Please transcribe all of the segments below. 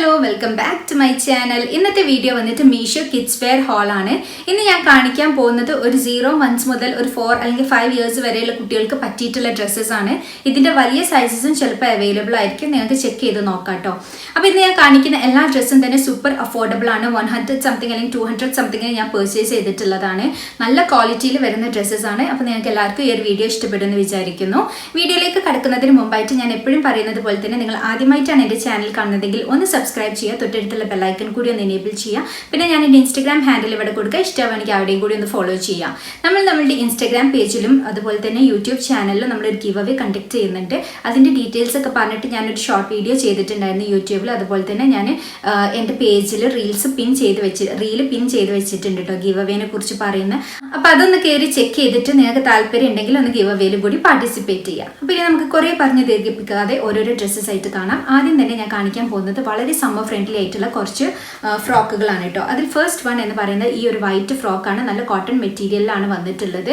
Hello welcome back to my channel. ഇന്നത്തെ video വന്നിട്ട് Meesho kids wear whole ആണ്. ഇന്ന് ഞാൻ കാണിക്കാൻ പോകുന്നത് ഒരു 0 months മുതൽ ഒരു 4 അല്ലെങ്കിൽ 5 years വരെയുള്ള കുട്ടികൾക്ക് പറ്റിയിട്ടുള്ള ഡ്രസ്സസ് ആണ്. ഇതിന്റെ വലിയ സൈസസും ചിലപ്പോൾ അവൈലബിൾ ആയിരിക്കും, നിങ്ങൾക്ക് ചെക്ക് ചെയ്ത് നോക്കാം കേട്ടോ. അപ്പോൾ ഇന്ന് ഞാൻ കാണിക്കുന്ന എല്ലാ ഡ്രസ്സും തന്നെ സൂപ്പർ അഫോർഡബിൾ ആണ്. 100 സംതിങ് അല്ലെങ്കിൽ 200 സംതിങ്ങിന് ഞാൻ പർച്ചേസ് ചെയ്തിട്ടുള്ളതാണ്. നല്ല ക്വാളിറ്റിയിൽ വരുന്ന ഡ്രസ്സസ് ആണ്. അപ്പോൾ നിങ്ങൾക്ക് എല്ലാവർക്കും ഈ ഒരു വീഡിയോ ഇഷ്ടപ്പെടുമെന്ന് വിചാരിക്കുന്നു. വീഡിയോയിലേക്ക് കടക്കുന്നതിന് മുമ്പായിട്ട് ഞാൻ എപ്പോഴും പറയുന്നത് പോലെ തന്നെ നിങ്ങൾ ആദ്യമായിട്ടാണ് എൻ്റെ ചാനൽ കാണുന്നതെങ്കിൽ ഒന്ന് സബ്സ്ക്രൈബ് ചെയ്യുക, തൊട്ടടുത്തുള്ള ബെല്ലൈക്കൺ കൂടി ഒന്ന് എനേബിൾ ചെയ്യുക. പിന്നെ ഞാൻ എൻ്റെ ഇൻസ്റ്റാഗ്രാം ഹാൻഡിൽ ഇവിടെ കൊടുക്കുക, ഇഷ്ടമാണെങ്കിൽ അവിടെയും കൂടി ഒന്ന് ഫോളോ ചെയ്യാം. നമ്മളുടെ ഇൻസ്റ്റാഗ്രാം പേജിലും അതുപോലെ തന്നെ യൂട്യൂബ് ചാനലിലും നമ്മളൊരു ഗിവ് അവേ കണ്ടക്ട് ചെയ്യുന്നുണ്ട്. അതിൻ്റെ ഡീറ്റെയിൽസ് ഒക്കെ പറഞ്ഞിട്ട് ഞാനൊരു ഷോർട്ട് വീഡിയോ ചെയ്തിട്ടുണ്ടായിരുന്നു യൂട്യൂബിൽ. അതുപോലെ തന്നെ ഞാൻ എൻ്റെ പേജിൽ റീല് പിൻ ചെയ്ത് വെച്ചിട്ടുണ്ട് കേട്ടോ, ഗിവ് അവേനെ കുറിച്ച് പറയുന്നത്. അപ്പോൾ അതൊന്ന് കയറി ചെക്ക് ചെയ്തിട്ട് നിങ്ങൾക്ക് താല്പര്യം ഉണ്ടെങ്കിൽ ഒന്ന് ഗിവ് അവേയിൽ കൂടി പാർട്ടിസിപ്പേറ്റ് ചെയ്യാം. അപ്പോൾ ഇനി നമുക്ക് കുറേ പറഞ്ഞ് ദീർഘിപ്പിക്കാതെ ഓരോരോ ഡ്രസ്സസ് ആയിട്ട് കാണാം. ആദ്യം തന്നെ ഞാൻ കാണിക്കാൻ പോകുന്നത് വളരെ സമ്മർ ഫ്രണ്ട്ലി ആയിട്ടുള്ള കുറച്ച് ഫ്രോക്കുകളാണ് കേട്ടോ. അതിൽ ഫസ്റ്റ് വൺ എന്ന് പറയുന്നത് ഈ ഒരു വൈറ്റ് ഫ്രോക്കാണ്. നല്ല കോട്ടൺ മെറ്റീരിയലിലാണ് വന്നിട്ടുള്ളത്.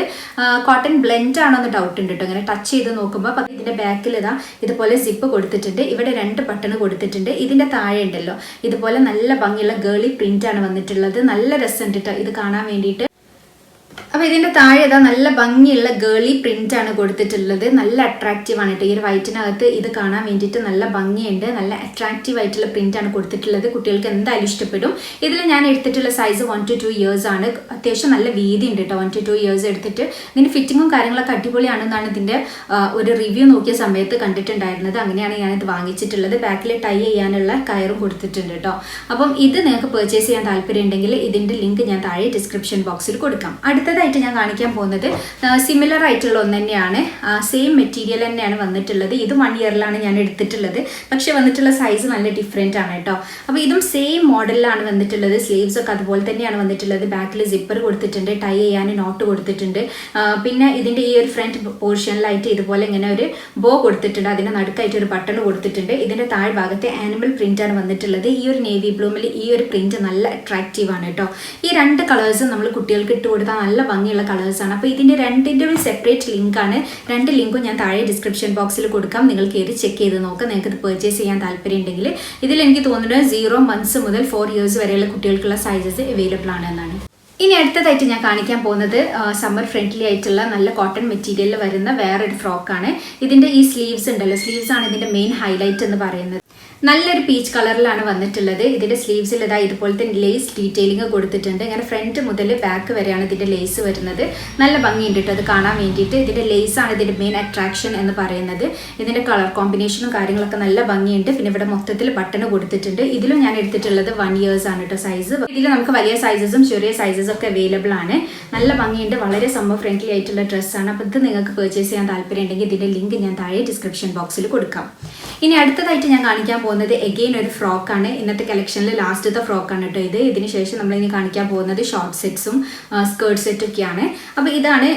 കോട്ടൺ ബ്ലെൻഡ് ആണോ എന്ന് ഡൗട്ട് ഉണ്ട് കേട്ടോ. ഇങ്ങനെ ടച്ച് ചെയ്ത് നോക്കുമ്പോൾ അപ്പം ഇതിൻ്റെ ബാക്കിൽ ഇതുപോലെ സിപ്പ് കൊടുത്തിട്ടുണ്ട്. ഇവിടെ 2 ബട്ടൺ കൊടുത്തിട്ടുണ്ട്. ഇതിൻ്റെ താഴെ ഉണ്ടല്ലോ ഇതുപോലെ നല്ല ഭംഗിയുള്ള ഗേളി പ്രിന്റ് ആണ് വന്നിട്ടുള്ളത്. നല്ല രസമുണ്ട് കേട്ടോ ഇത് കാണാൻ വേണ്ടിയിട്ട്. അപ്പോൾ ഇതിൻ്റെ താഴെ നല്ല ഭംഗിയുള്ള ഗേളി പ്രിന്റ് ആണ് കൊടുത്തിട്ടുള്ളത്. നല്ല അട്രാക്റ്റീവ് ആണ് കേട്ടോ. ഈ ഒരു വൈറ്റിനകത്ത് ഇത് കാണാൻ വേണ്ടിയിട്ട് നല്ല ഭംഗിയുണ്ട്. നല്ല അട്രാക്റ്റീവ് ആയിട്ടുള്ള പ്രിന്റ് ആണ് കൊടുത്തിട്ടുള്ളത്. കുട്ടികൾക്ക് എന്തായാലും ഇഷ്ടപ്പെടും. ഇതിൽ ഞാൻ എടുത്തിട്ടുള്ള സൈസ് 1 to 2 years ആണ്. അത്യാവശ്യം നല്ല വീതി ഉണ്ട് കേട്ടോ. 1 to 2 years എടുത്തിട്ട് ഇതിൻ്റെ ഫിറ്റിങ്ങും കാര്യങ്ങളൊക്കെ അടിപൊളിയാണെന്നാണ് ഇതിൻ്റെ ഒരു റിവ്യൂ നോക്കിയ സമയത്ത് കണ്ടിട്ടുണ്ടായിരുന്നത്. അങ്ങനെയാണ് ഞാനിത് വാങ്ങിച്ചിട്ടുള്ളത്. ബാക്കിൽ ടൈ ചെയ്യാനുള്ള കയറും കൊടുത്തിട്ടുണ്ട് കേട്ടോ. അപ്പം ഇത് നിങ്ങൾക്ക് പർച്ചേസ് ചെയ്യാൻ താല്പര്യം ഉണ്ടെങ്കിൽ ഇതിൻ്റെ ലിങ്ക് ഞാൻ താഴെ ഡിസ്ക്രിപ്ഷൻ ബോക്സിൽ കൊടുക്കാം. അടുത്തതായിട്ട് ഞാൻ കാണിക്കാൻ പോകുന്നത് സിമിലർ ആയിട്ടുള്ള ഒന്ന് തന്നെയാണ്. സെയിം മെറ്റീരിയൽ തന്നെയാണ് വന്നിട്ടുള്ളത്. ഇത് 1 yearലാണ് ഞാൻ എടുത്തിട്ടുള്ളത്. പക്ഷെ വന്നിട്ടുള്ള സൈസ് നല്ല ഡിഫറെൻ്റ് ആണ് കേട്ടോ. അപ്പോൾ ഇതും സെയിം മോഡലിലാണ് വന്നിട്ടുള്ളത്. സ്ലീവ്സ് ഒക്കെ അതുപോലെ തന്നെയാണ് വന്നിട്ടുള്ളത്. ബാക്കിൽ സിപ്പർ കൊടുത്തിട്ടുണ്ട്, ടൈ ചെയ്യാൻ നോട്ട് കൊടുത്തിട്ടുണ്ട്. പിന്നെ ഇതിൻ്റെ ഈ ഒരു ഫ്രണ്ട് പോർഷനിലായിട്ട് ഇതുപോലെ ഇങ്ങനെ ഒരു ബോ കൊടുത്തിട്ടുണ്ട്. അതിൻ്റെ നടുക്കായിട്ട് ഒരു ബട്ടൺ കൊടുത്തിട്ടുണ്ട്. ഇതിൻ്റെ താഴ്ഭാഗത്തെ ആനിമൽ പ്രിന്റ് ആണ് വന്നിട്ടുള്ളത്. ഈ ഒരു നേവി ബ്ലൂമിൽ ഈ ഒരു പ്രിന്റ് നല്ല അട്രാക്റ്റീവ് ആണ് കേട്ടോ. ഈ 2 കളേഴ്സും നമ്മൾ കുട്ടികൾക്ക് ഇട്ട് കൊടുത്താൽ നല്ല ഭംഗിയുള്ള കളേഴ്സാണ്. അപ്പോൾ ഇതിൻ്റെ രണ്ടിൻ്റെ ഒരു സെപ്പറേറ്റ് ലിങ്കാണ്. 2 ലിങ്കും ഞാൻ താഴെ ഡിസ്ക്രിപ്ഷൻ ബോക്സിൽ കൊടുക്കാം. നിങ്ങൾ കയറി ചെക്ക് ചെയ്ത് നോക്കാം. നിങ്ങൾക്ക് ഇത് പർച്ചേസ് ചെയ്യാൻ താല്പര്യം ഉണ്ടെങ്കിൽ. ഇതിൽ എനിക്ക് തോന്നുന്നത് 0 months മുതൽ 4 years വരെയുള്ള കുട്ടികൾക്കുള്ള സൈസസ് അവൈലബിൾ ആണ് എന്നാണ്. ഇനി അടുത്തതായിട്ട് ഞാൻ കാണിക്കാൻ പോകുന്നത് സമ്മർ ഫ്രണ്ട്ലി ആയിട്ടുള്ള നല്ല കോട്ടൺ മെറ്റീരിയലിൽ വരുന്ന വേറൊരു ഫ്രോക്കാണ്. ഇതിൻ്റെ ഈ സ്ലീവ്സ് ഉണ്ടല്ലോ, സ്ലീവ്സ് ആണ് ഇതിൻ്റെ മെയിൻ ഹൈലൈറ്റ് എന്ന് പറയുന്നത്. നല്ലൊരു പീച്ച് കളറിലാണ് വന്നിട്ടുള്ളത്. ഇതിൻ്റെ സ്ലീവ്സിൽ ഇതുപോലത്തെ ലേസ് ഡീറ്റെയിലിംഗ് കൊടുത്തിട്ടുണ്ട്. ഇങ്ങനെ ഫ്രണ്ട് മുതൽ ബാക്ക് വരെയാണ് ഇതിൻ്റെ ലേസ് വരുന്നത്. നല്ല ഭംഗിയുണ്ട് കേട്ടോ അത് കാണാൻ വേണ്ടിയിട്ട്. ഇതിൻ്റെ ലേസാണ് ഇതിൻ്റെ മെയിൻ അട്രാക്ഷൻ എന്ന് പറയുന്നത്. ഇതിൻ്റെ കളർ കോമ്പിനേഷനും കാര്യങ്ങളൊക്കെ നല്ല ഭംഗിയുണ്ട്. പിന്നെ ഇവിടെ മൊത്തത്തിൽ ബട്ടൺ കൊടുത്തിട്ടുണ്ട്. ഇതിലും ഞാൻ എടുത്തിട്ടുള്ളത് 1 years ആണ് കേട്ടോ സൈസ്. ഇതിൽ നമുക്ക് വലിയ സൈസസും ചെറിയ സൈസസും ഒക്കെ അവൈലബിൾ ആണ്. നല്ല ഭംഗിയുണ്ട്. വളരെ സമ്മർ ഫ്രണ്ട്ലി ആയിട്ടുള്ള ഡ്രസ്സാണ്. അപ്പോൾ ഇത് നിങ്ങൾക്ക് പർച്ചേസ് ചെയ്യാൻ താല്പര്യം ഉണ്ടെങ്കിൽ ഇതിൻ്റെ ലിങ്ക് ഞാൻ താഴെ ഡിസ്ക്രിപ്ഷൻ ബോക്സിൽ കൊടുക്കാം. ഇനി അടുത്തതായിട്ട് ഞാൻ കാണിക്കാൻ പോകുന്നത് എഗെയിൻ ഒരു ഫ്രോക്കാണ്. ഇന്നത്തെ കളക്ഷനിൽ ലാസ്റ്റത്തെ ഫ്രോക്കാണ് കേട്ടോ ഇത്. ഇതിന് ശേഷം നമ്മളിനി കാണിക്കാൻ പോകുന്നത് ഷോർട്ട് സെറ്റ്സും സ്കേർട്ട് സെറ്റും ഒക്കെയാണ്. അപ്പോൾ ഇതാണ്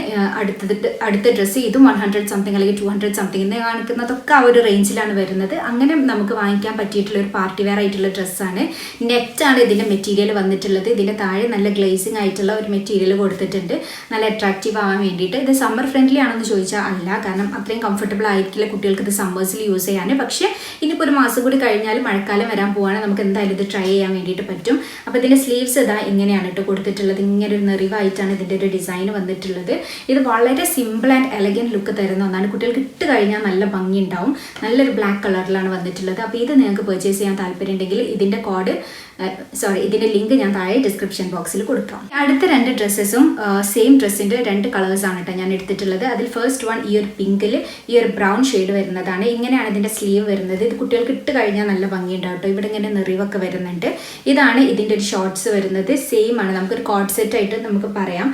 അടുത്ത ഡ്രസ്സ്. ഇതും 100 സംതിങ് അല്ലെങ്കിൽ 200 സംതിങ് ഇന്ന് കാണിക്കുന്നതൊക്കെ ആ ഒരു റേഞ്ചിലാണ് വരുന്നത്. അങ്ങനെ നമുക്ക് വാങ്ങിക്കാൻ പറ്റിയിട്ടുള്ള ഒരു പാർട്ടി വെയർ ആയിട്ടുള്ള ഡ്രസ്സാണ്. നെറ്റാണ് ഇതിൻ്റെ മെറ്റീരിയൽ വന്നിട്ടുള്ളത്. ഇതിൻ്റെ താഴെ നല്ല ഗ്ലേസിങ് ആയിട്ടുള്ള ഒരു മെറ്റീരിയൽ കൊടുത്തിട്ടുണ്ട്, നല്ല അട്രാക്റ്റീവ് ആവാൻ വേണ്ടിയിട്ട്. ഇത് സമ്മർ ഫ്രണ്ട്ലി ആണെന്ന് ചോദിച്ചാൽ അല്ല, കാരണം അത്രയും കംഫർട്ടബിൾ ആയിരിക്കില്ല കുട്ടികൾക്ക് ഇത് സമ്മേഴ്സിൽ യൂസ് ചെയ്യാൻ. പക്ഷേ ഇനിയിപ്പോൾ ഒരു മാസം കൂടി കഴിഞ്ഞാൽ മഴക്കാലം വരാൻ പോവാണ്, നമുക്ക് എന്തായാലും ഇത് ട്രൈ ചെയ്യാൻ വേണ്ടിയിട്ട് പറ്റും. അപ്പോൾ ഇതിൻ്റെ സ്ലീവ്സ് ഇങ്ങനെയാണ് കേട്ടോ കൊടുത്തിട്ടുള്ളത്. ഇങ്ങനെ ഒരു നെറിവായിട്ടാണ് ഇതിൻ്റെ ഒരു ഡിസൈൻ വന്നിട്ടുള്ളത്. ഇത് വളരെ സിമ്പിൾ ആൻഡ് എലഗൻറ്റ് ലുക്ക് തരുന്ന ഒന്നാണ്. കുട്ടികൾക്ക് ഇട്ട് കഴിഞ്ഞാൽ നല്ല ഭംഗി ഉണ്ടാവും. നല്ലൊരു ബ്ലാക്ക് കളറിലാണ് വന്നിട്ടുള്ളത്. അപ്പോൾ ഇത് നിങ്ങൾക്ക് പർച്ചേസ് ചെയ്യാൻ താല്പര്യം ഉണ്ടെങ്കിൽ ഇതിൻ്റെ ലിങ്ക് ഞാൻ താഴെ ഡിസ്ക്രിപ്ഷൻ ബോക്സിൽ കൊടുക്കാം. അടുത്ത 2 ഡ്രസ്സസും സെയിം ഡ്രസ്സിൻ്റെ 2 കളേഴ്സാണ് കേട്ടോ ഞാൻ എടുത്തിട്ടുള്ളത്. അതിൽ ഫസ്റ്റ് വൺ ഈ ഒരു പിങ്കിൽ ഈ ഒരു ബ്രൗൺ ഷെയ്ഡ് വരുന്നതാണ്. ഇങ്ങനെയാണ് ഇതിൻ്റെ സ്ലീവ് വരുന്നത്. ഇത് കുട്ടികൾക്ക് ഇട്ട് കഴിഞ്ഞാൽ നല്ല ഭംഗിയുണ്ടാവും കേട്ടോ. ഇവിടെ ഇങ്ങനെ നിറിവൊക്കെ വരുന്നുണ്ട്. ഇതാണ് ഇതിൻ്റെ ഒരു ഷോർട്ട്സ് വരുന്നത്. സെയിം ആണ്, നമുക്കൊരു കോഡ് സെറ്റ് ആയിട്ട് നമുക്ക് പറയാം.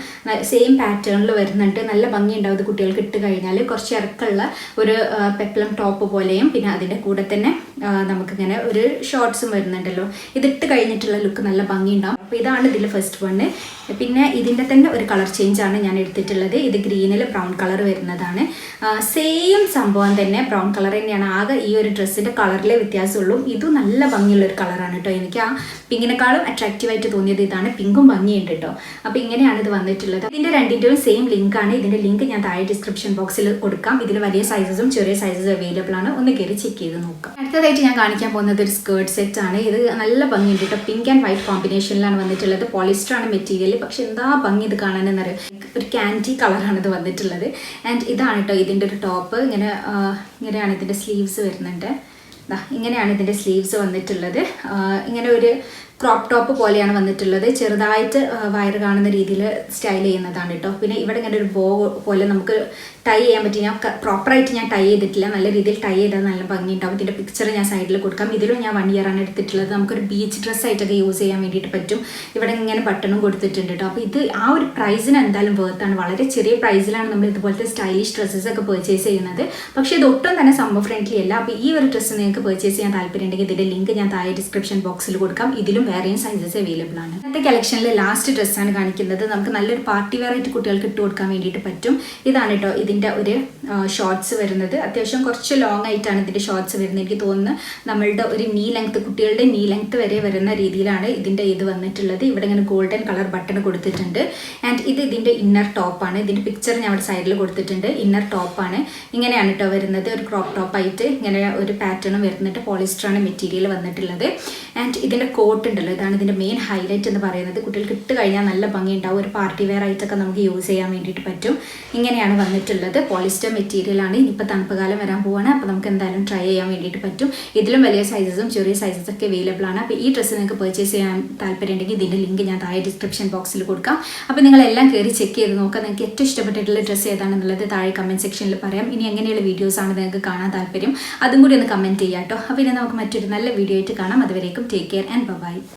സെയിം പാറ്റേണിൽ വരുന്നുണ്ട്. നല്ല ഭംഗിയുണ്ടാവും ഇത് കുട്ടികൾക്ക് ഇട്ട് കഴിഞ്ഞാൽ. കുറച്ച് ഇറക്കമുള്ള ഒരു പെപ്ലം ടോപ്പ് പോലെയും പിന്നെ അതിൻ്റെ കൂടെ തന്നെ നമുക്കിങ്ങനെ ഒരു ഷോർട്ട്സും വരുന്നുണ്ടല്ലോ. ഇതിട്ട് കഴിഞ്ഞിട്ടുള്ള ലുക്ക് നല്ല ഭംഗിയുണ്ടാവും. അപ്പോൾ ഇതാണ് ഇതിൽ ഫസ്റ്റ് വണ്. പിന്നെ ഇതിൻ്റെ തന്നെ ഒരു കളർ ചേഞ്ചാണ് ഞാൻ എടുത്തിട്ടുള്ളത്. ഇത് ഗ്രീനിൽ ബ്രൗൺ കളർ വരുന്നതാണ്. സെയിം സംഭവം തന്നെ, ബ്രൗൺ കളർ തന്നെയാണ്. ആകെ ഈ ഒരു ഡ്രസ്സിൻ്റെ കളറിലെ വ്യത്യാസമുള്ളൂ. ഇതും നല്ല ഭംഗിയുള്ളൊരു കളറാണ് കേട്ടോ. എനിക്ക് ആ പിങ്കിനെക്കാളും അട്രാക്റ്റീവായിട്ട് തോന്നിയത് ഇതാണ്. പിങ്കും ഭംഗിയുണ്ട് കേട്ടോ. അപ്പോൾ ഇങ്ങനെയാണ് ഇത് വന്നിട്ടുള്ളത്. ഇതിൻ്റെ രണ്ടിൻ്റെയും സെയിം ലിങ്കാണ്. ഇതിൻ്റെ ലിങ്ക് ഞാൻ താഴെ ഡിസ്ക്രിപ്ഷൻ ബോക്സിൽ കൊടുക്കാം. ഇതിൽ വലിയ സൈസസും ചെറിയ സൈസസും അവൈലബിൾ ആണ്. ഒന്ന് കയറി ചെക്ക് ചെയ്ത് നോക്കാം. അടുത്തതായിട്ട് ഞാൻ കാണിക്കാൻ പോകുന്നത് ഒരു സ്കേർട്ട് സെറ്റ് ആണ്. ഇത് നല്ല ഭംഗിയുണ്ട് കേട്ടോ. പിങ്ക് ആൻഡ് വൈറ്റ് കോമ്പിനേഷനിലാണ് വന്നിട്ടുള്ളത്. പോളിസ്റ്റർ ആണ് മെറ്റീരിയൽ. പക്ഷെ എന്താ ഭംഗി ഇത് കാണാനെന്നറിയാം. ഒരു ക്യാൻഡി കളറാണ് ഇത് വന്നിട്ടുള്ളത്. ആൻഡ് ഇതാണ് കേട്ടോ ഇതിൻ്റെ ഒരു ടോപ്പ്. ഇങ്ങനെയാണ് ഇതിൻ്റെ സ്ലീവ്സ് വരുന്നുണ്ട്. ഇങ്ങനെയാണ് ഇതിൻ്റെ സ്ലീവ്സ് വന്നിട്ടുള്ളത്. ഇങ്ങനെ ഒരു ക്രോപ്പ് ടോപ്പ് പോലെയാണ് വന്നിട്ടുള്ളത്. ചെറുതായിട്ട് വയറ് കാണുന്ന രീതിയിൽ സ്റ്റൈൽ ചെയ്യുന്നതാണ് കേട്ടോ. പിന്നെ ഇവിടെ ഇങ്ങനെ ഒരു ബോ പോലെ നമുക്ക് ടൈ ചെയ്യാൻ പറ്റി. ഞാൻ പ്രോപ്പറായിട്ട് ഞാൻ ടൈ ചെയ്തിട്ടില്ല. നല്ല രീതിയിൽ ടൈ ചെയ്താൽ നല്ല ഭംഗി ഉണ്ടാവും. ഇതിൻ്റെ പിക്ചർ ഞാൻ സൈഡിൽ കൊടുക്കാം. ഇതിലും ഞാൻ 1 ഇയർ ആണ് എടുത്തിട്ടുള്ളത്. നമുക്കൊരു ബീച്ച് ഡ്രസ്സായിട്ടൊക്കെ യൂസ് ചെയ്യാൻ വേണ്ടിയിട്ട് പറ്റും. ഇവിടെ ഇങ്ങനെ ബട്ടണും കൊടുത്തിട്ടുണ്ട് കേട്ടോ. അപ്പോൾ ഇത് ആ ഒരു പ്രൈസിന് എന്തായാലും വേർത്താണ്. വളരെ ചെറിയ പ്രൈസിലാണ് നമ്മൾ ഇതുപോലത്തെ സ്റ്റൈലിഷ് ഡ്രസ്സസൊക്കെ പർച്ചേസ് ചെയ്യുന്നത്. പക്ഷേ ഇത് ഒട്ടും തന്നെ സമ്മർ ഫ്രണ്ട്ലി അല്ല. അപ്പോൾ ഈ ഒരു ഡ്രസ്സ് നിങ്ങൾക്ക് പർച്ചേസ് ചെയ്യാൻ താല്പര്യം ഉണ്ടെങ്കിൽ ഇതിൻ്റെ ലിങ്ക് ഞാൻ താഴെ ഡിസ്ക്രിപ്ഷൻ ബോക്സിൽ കൊടുക്കാം. ഇതിലും വേറെയും സൈസസ് അവൈലബിൾ ആണ്. ഇന്നത്തെ കളക്ഷനിലെ ലാസ്റ്റ് ഡ്രസ്സാണ് കാണിക്കുന്നത്. നമുക്ക് നല്ലൊരു പാർട്ടി വെയർ ആയിട്ട് കുട്ടികൾക്ക് ഇട്ട് കൊടുക്കാൻ വേണ്ടിയിട്ട് പറ്റും. ഇതാണ് കേട്ടോ ഇതിൻ്റെ ഒരു ഷോർട്സ് വരുന്നത്. അത്യാവശ്യം കുറച്ച് ലോങ് ആയിട്ടാണ് ഇതിൻ്റെ ഷോർട്സ് വരുന്നത്. എനിക്ക് തോന്നുന്നു നമ്മളുടെ ഒരു നീ ലെങ്ത്, കുട്ടികളുടെ നീ ലെങ്ത് വരെ വരുന്ന രീതിയിലാണ് ഇതിൻ്റെ ഇത് വന്നിട്ടുള്ളത്. ഇവിടെ ഇങ്ങനെ ഗോൾഡൻ കളർ ബട്ടൺ കൊടുത്തിട്ടുണ്ട്. ആൻഡ് ഇത് ഇതിൻ്റെ ഇന്നർ ടോപ്പാണ്. ഇതിൻ്റെ പിക്ചർ ഞാൻ അവിടെ സൈഡിൽ കൊടുത്തിട്ടുണ്ട്. ഇന്നർ ടോപ്പാണ്. ഇങ്ങനെയാണ് കേട്ടോ വരുന്നത്. ഒരു ക്രോപ്പ് ടോപ്പായിട്ട് ഇങ്ങനെ ഒരു പാറ്റേണും വരുന്നിട്ട് പോളിസ്റ്ററാണ് മെറ്റീരിയൽ വന്നിട്ടുള്ളത്. ആൻഡ് ഇതിൻ്റെ കോട്ട് ഉണ്ടല്ലോ, ഇതാണ് ഇതിൻ്റെ മെയിൻ ഹൈലൈറ്റ് എന്ന് പറയുന്നത്. കുട്ടികൾക്ക് ഇട്ട് കഴിഞ്ഞാൽ നല്ല ഭംഗി ഉണ്ടാവും. ഒരു പാർട്ടി വെയർ ആയിട്ടൊക്കെ നമുക്ക് യൂസ് ചെയ്യാൻ വേണ്ടിയിട്ട് പറ്റും. ഇങ്ങനെയാണ് വന്നിട്ടുള്ളത്. പോളിസ്റ്റർ മെറ്റീരിയലാണ്. ഇനിയിപ്പോൾ തണുപ്പ് കാലം വരാൻ പോവാണ്. അപ്പോൾ നമുക്ക് എന്തായാലും ട്രൈ ചെയ്യാൻ വേണ്ടിയിട്ട് പറ്റും. ഇതിലും വലിയ സൈസസും ചെറിയ സൈസസും ഒക്കെ അവൈലബിൾ ആണ്. അപ്പോൾ ഈ ഡ്രസ്സ് നിങ്ങൾക്ക് പർച്ചേസ് ചെയ്യാൻ താല്പര്യം ഉണ്ടെങ്കിൽ ഇതിൻ്റെ ലിങ്ക് ഞാൻ താഴെ ഡിസ്ക്രിപ്ഷൻ ബോക്സിൽ കൊടുക്കാം. അപ്പോൾ നിങ്ങളെല്ലാം കയറി ചെക്ക് ചെയ്ത് നോക്കാം. നിങ്ങൾക്ക് ഏറ്റവും ഇഷ്ടപ്പെട്ടിട്ടുള്ള ഡ്രസ്സ് ഏതാണെന്നുള്ളത് താഴെ കമൻറ്റ് സെക്ഷനിൽ പറയാം. ഇനി എങ്ങനെയുള്ള വീഡിയോസാണ് നിങ്ങൾക്ക് കാണാൻ താല്പര്യം അതും കൂടി ഒന്ന് കമൻറ്റ് ചെയ്യാം കേട്ടോ. അപ്പോൾ ഇനി നമുക്ക് മറ്റൊരു നല്ല വീഡിയോ ആയിട്ട് കാണാം. അതുവരേക്കും ടേക്ക് കെയർ ആൻഡ് ബൈ.